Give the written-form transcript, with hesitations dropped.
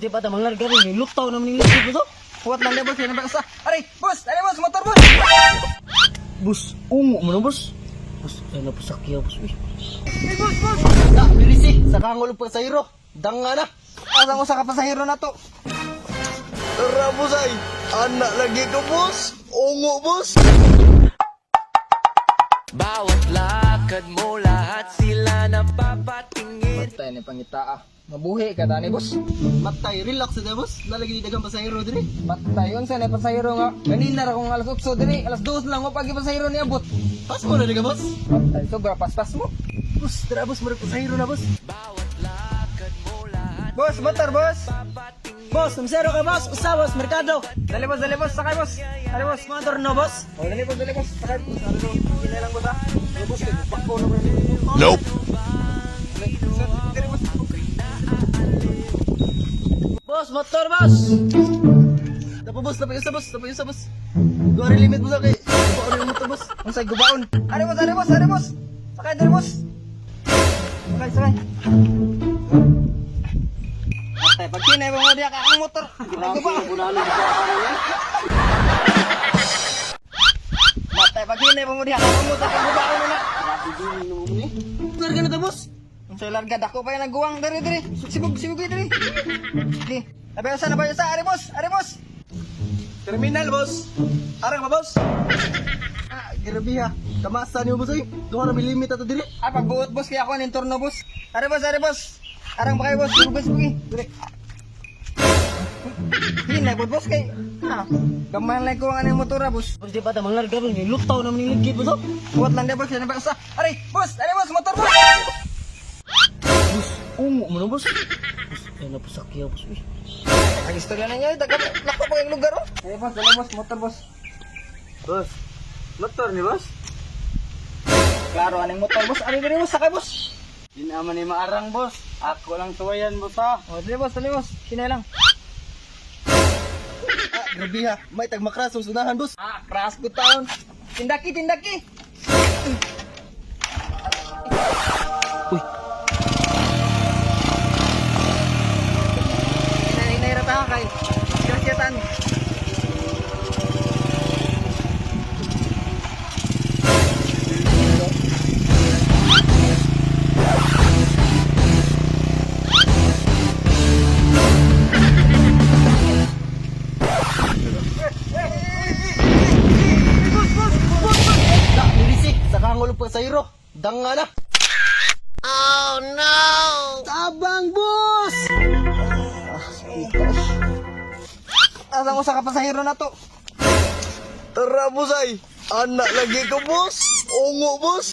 di pa tamang larga rin. Lutaw naman yung likod mo to. Kuwat lang niya boss, yan ang basta. Aray, boss, motor boss. Bus, ungo mo na bus. Bus, ano pa sakya bus. Uy. Hey, boss. Bilisi, sa kangulog pa sa hiro. Danga na. Asa ko sa kapasahero na to. Tara, boss ay. Anak lagi ka, boss. Ungo, boss. Bawat lakad mo, lahat sila napapatingin. Matay ni pangita ah. Mabuhi ka tani boss. Matay, relax na boss. Nalagi di dagang pa sa hiro din. Matay yun sa pasahero nga. Kanina ra kong alas 8 diri, alas 2 lang ko pag pasahero ni abot. Pas mo na liga boss. Matay, sobra paspas mo. Bus, tara boss, mara pa sa hiro na boss. Bawat lakad mo, lahat Boss, motor boss. Boss, numsero ka boss. Usa boss, merkado. Dali boss, sakay boss. Dali boss. Motor no boss. Oh, dali boss, sakay boss. Ano, kinay lang boss ah. Dali boss, pakko na boss. Nope. Dali boss. Boss, motor boss. Dapat boss, dapat isa boss. Dua rin limit boss okay. Dua rin motor boss. Unsay gubaon? Ari boss. Sakay dali boss. Sakay. Matay, pag kinay mo diya ka ang motor. Bunalo di pa ano yan. Matay, pag kinay mo diya ka ang motor. Ang gubaon na. Grabe din mo ni. Larga na ta boss. Unsay larga dako pa yung nagguwang diri. Sibog diri. Di. Nabayusa, ari boss. Terminal boss. Arang ba boss? Ah, grabe ha. Kamasa niyo boss oy. Duha na may limit ato diri. Ah, pagbuot boss kaya ako ning turno boss. Ari boss. Arang ba kayo boss? Bugi. Dili. Hinay boss kay. Ah, gamay lang ko ang anong motora boss. Boss di pa tamang larga rin. Lutaw naman yung likod mo to. Kuwat lang dia boss, yan ang basta. Aray, boss, motor boss. Bus, ungo mo na boss. Bus, ano pa sakya boss. Uy. Ang istorya na niya, lako po yung lugar oh. Ay boss, motor boss. Boss, motor ni boss? Klaro anong motor boss. Ari diri boss, sakay boss. Di naman ni maarang boss. Ako lang tuwayan boss ha. Oh, dali boss. Kinay lang. Ah, grabe ha. May tagmakras sa sunahan boss. Ah, crash ko taon. Tindaki. Uy, Hinay rata kay. Kasyatan. bilisi, sa kangulog pa sa hiro. Danga na. Oh no! Tabang boss! Asa ko sa kapasahero na to. Tara, boss ay. Anak lagi ka, boss. Ungo, boss.